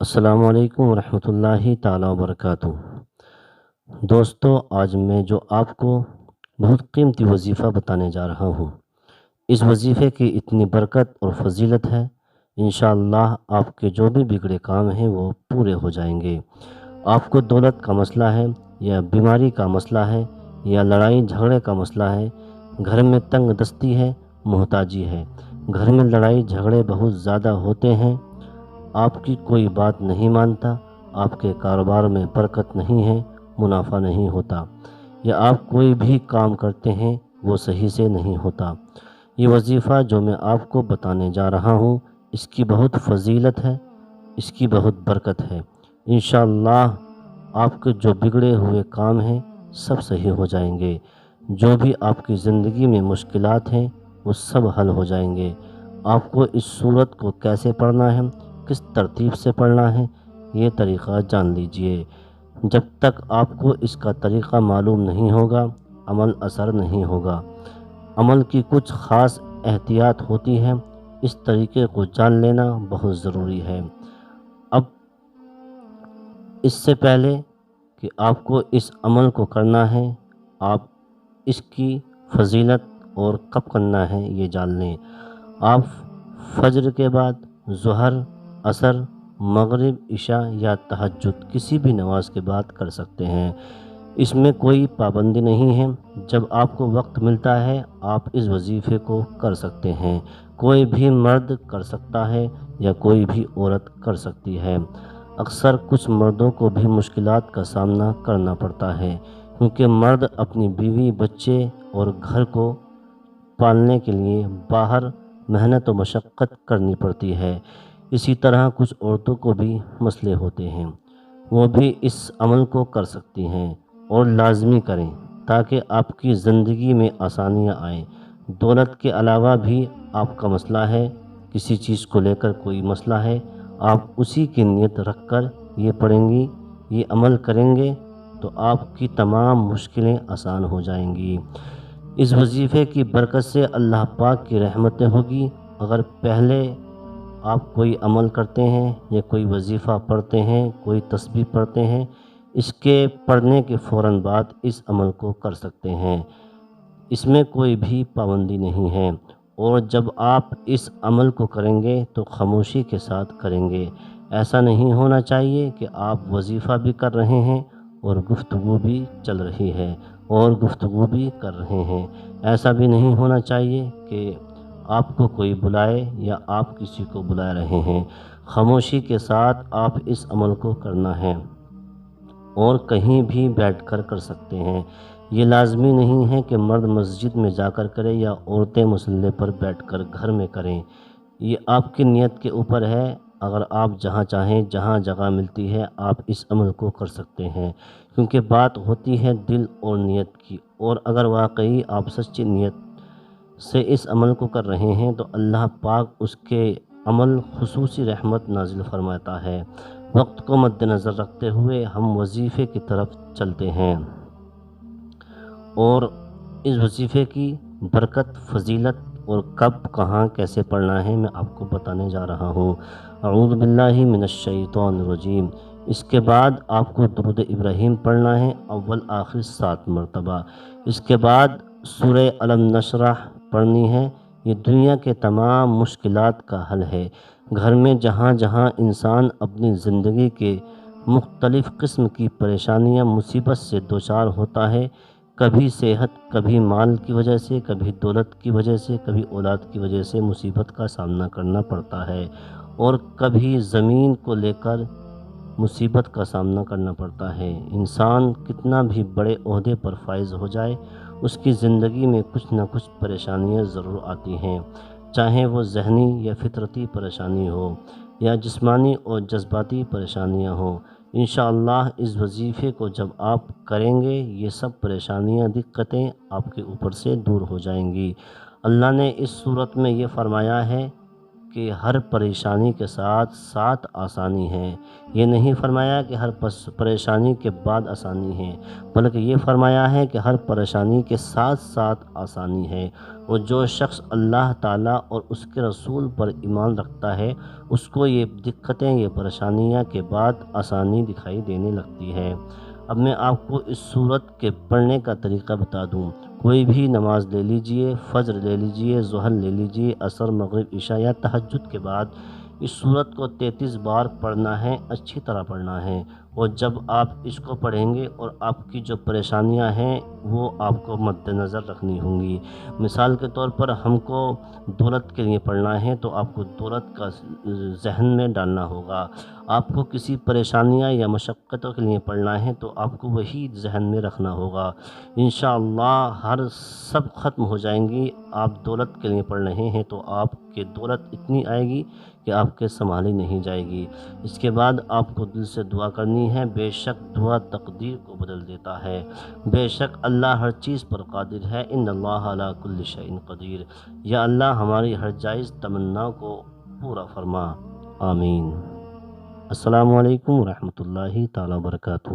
السلام علیکم ورحمۃ اللہ تعالیٰ وبرکاتہ۔ دوستو، آج میں جو آپ کو بہت قیمتی وظیفہ بتانے جا رہا ہوں، اس وظیفے کی اتنی برکت اور فضیلت ہے، انشاءاللہ آپ کے جو بھی بگڑے کام ہیں وہ پورے ہو جائیں گے۔ آپ کو دولت کا مسئلہ ہے یا بیماری کا مسئلہ ہے یا لڑائی جھگڑے کا مسئلہ ہے، گھر میں تنگ دستی ہے، محتاجی ہے، گھر میں لڑائی جھگڑے بہت زیادہ ہوتے ہیں، آپ کی کوئی بات نہیں مانتا، آپ کے کاروبار میں برکت نہیں ہے، منافع نہیں ہوتا، یا آپ کوئی بھی کام کرتے ہیں وہ صحیح سے نہیں ہوتا۔ یہ وظیفہ جو میں آپ کو بتانے جا رہا ہوں، اس کی بہت فضیلت ہے، اس کی بہت برکت ہے۔ انشاءاللہ آپ کے جو بگڑے ہوئے کام ہیں سب صحیح ہو جائیں گے، جو بھی آپ کی زندگی میں مشکلات ہیں وہ سب حل ہو جائیں گے۔ آپ کو اس سورت کو کیسے پڑھنا ہے، کس ترتیب سے پڑھنا ہے، یہ طریقہ جان لیجئے۔ جب تک آپ کو اس کا طریقہ معلوم نہیں ہوگا، عمل اثر نہیں ہوگا۔ عمل کی کچھ خاص احتیاط ہوتی ہے، اس طریقے کو جان لینا بہت ضروری ہے۔ اب اس سے پہلے کہ آپ کو اس عمل کو کرنا ہے، آپ اس کی فضیلت اور کب کرنا ہے یہ جان لیں۔ آپ فجر کے بعد، ظہر، عصر، مغرب، عشاء یا تہجد کسی بھی نماز کے بعد کر سکتے ہیں، اس میں کوئی پابندی نہیں ہے۔ جب آپ کو وقت ملتا ہے آپ اس وظیفے کو کر سکتے ہیں، کوئی بھی مرد کر سکتا ہے یا کوئی بھی عورت کر سکتی ہے۔ اکثر کچھ مردوں کو بھی مشکلات کا سامنا کرنا پڑتا ہے، کیونکہ مرد اپنی بیوی، بچے اور گھر کو پالنے کے لیے باہر محنت و مشقت کرنی پڑتی ہے۔ اسی طرح کچھ عورتوں کو بھی مسئلے ہوتے ہیں، وہ بھی اس عمل کو کر سکتی ہیں، اور لازمی کریں تاکہ آپ کی زندگی میں آسانیاں آئیں۔ دولت کے علاوہ بھی آپ کا مسئلہ ہے، کسی چیز کو لے کر کوئی مسئلہ ہے، آپ اسی کی نیت رکھ کر یہ پڑھیں گی، یہ عمل کریں گے تو آپ کی تمام مشکلیں آسان ہو جائیں گی۔ اس وظیفے کی برکت سے اللہ پاک کی رحمتیں ہوگی۔ اگر پہلے آپ کوئی عمل کرتے ہیں یا کوئی وظیفہ پڑھتے ہیں، کوئی تسبیح پڑھتے ہیں، اس کے پڑھنے کے فوراً بعد اس عمل کو کر سکتے ہیں، اس میں کوئی بھی پابندی نہیں ہے۔ اور جب آپ اس عمل کو کریں گے تو خاموشی کے ساتھ کریں گے۔ ایسا نہیں ہونا چاہیے کہ آپ وظیفہ بھی کر رہے ہیں اور گفتگو بھی چل رہی ہے اور گفتگو بھی کر رہے ہیں۔ ایسا بھی نہیں ہونا چاہیے کہ آپ کو کوئی بلائے یا آپ کسی کو بلا رہے ہیں۔ خاموشی کے ساتھ آپ اس عمل کو کرنا ہے، اور کہیں بھی بیٹھ کر کر سکتے ہیں۔ یہ لازمی نہیں ہے کہ مرد مسجد میں جا کر کرے یا عورتیں مصلی پر بیٹھ کر گھر میں کریں، یہ آپ کی نیت کے اوپر ہے۔ اگر آپ جہاں چاہیں، جہاں جگہ ملتی ہے، آپ اس عمل کو کر سکتے ہیں، کیونکہ بات ہوتی ہے دل اور نیت کی، اور اگر واقعی آپ سچی نیت سے اس عمل کو کر رہے ہیں تو اللہ پاک اس کے عمل خصوصی رحمت نازل فرماتا ہے۔ وقت کو مد نظر رکھتے ہوئے ہم وظیفے کی طرف چلتے ہیں، اور اس وظیفے کی برکت، فضیلت اور کب، کہاں، کیسے پڑھنا ہے میں آپ کو بتانے جا رہا ہوں۔ اعوذ باللہ من الشیطان الرجیم۔ اس کے بعد آپ کو درود ابراہیم پڑھنا ہے، اول آخر 7 مرتبہ۔ اس کے بعد سورہ الم نشرح پڑھنی ہے۔ یہ دنیا کے تمام مشکلات کا حل ہے۔ گھر میں جہاں جہاں انسان اپنی زندگی کے مختلف قسم کی پریشانیاں، مصیبت سے دوچار ہوتا ہے، کبھی صحت، کبھی مال کی وجہ سے، کبھی دولت کی وجہ سے، کبھی اولاد کی وجہ سے مصیبت کا سامنا کرنا پڑتا ہے، اور کبھی زمین کو لے کر مصیبت کا سامنا کرنا پڑتا ہے۔ انسان کتنا بھی بڑے عہدے پر فائز ہو جائے، اس کی زندگی میں کچھ نہ کچھ پریشانیاں ضرور آتی ہیں، چاہے وہ ذہنی یا فطرتی پریشانی ہو یا جسمانی اور جذباتی پریشانیاں ہوں۔ انشاءاللہ اس وظیفے کو جب آپ کریں گے، یہ سب پریشانیاں، دقتیں آپ کے اوپر سے دور ہو جائیں گی۔ اللہ نے اس صورت میں یہ فرمایا ہے کہ ہر پریشانی کے ساتھ ساتھ آسانی ہے۔ یہ نہیں فرمایا کہ ہر پریشانی کے بعد آسانی ہے، بلکہ یہ فرمایا ہے کہ ہر پریشانی کے ساتھ ساتھ آسانی ہے۔ اور جو شخص اللہ تعالیٰ اور اس کے رسول پر ایمان رکھتا ہے، اس کو یہ دقتیں، یہ پریشانیاں کے بعد آسانی دکھائی دینے لگتی ہے۔ اب میں آپ کو اس سورت کے پڑھنے کا طریقہ بتا دوں۔ کوئی بھی نماز لے لیجئے، فجر لے لیجئے، ظہر لے لیجئے، عصر، مغرب، عشاء یا تہجد کے بعد اس سورت کو 33 بار پڑھنا ہے، اچھی طرح پڑھنا ہے۔ اور جب آپ اس کو پڑھیں گے اور آپ کی جو پریشانیاں ہیں وہ آپ کو مد نظر رکھنی ہوں گی۔ مثال کے طور پر ہم کو دولت کے لیے پڑھنا ہے تو آپ کو دولت کا ذہن میں ڈالنا ہوگا۔ آپ کو کسی پریشانیاں یا مشقتوں کے لیے پڑھنا ہے تو آپ کو وہی ذہن میں رکھنا ہوگا۔ انشاءاللہ ہر سب ختم ہو جائیں گی۔ آپ دولت کے لیے پڑھ رہے ہیں تو آپ کے دولت اتنی آئے گی کہ آپ کے سنبھالی نہیں جائے گی۔ اس کے بعد آپ کو دل سے دعا کرنی ہے۔ بے شک دعا تقدیر کو بدل دیتا ہے۔ بے شک اللہ ہر چیز پر قادر ہے۔ ان اللہ علی کل شیء قدیر۔ یا اللہ ہماری ہر جائز تمنا کو پورا فرما، آمین۔ السلام علیکم ورحمۃ اللہ تعالیٰ وبرکاتہ۔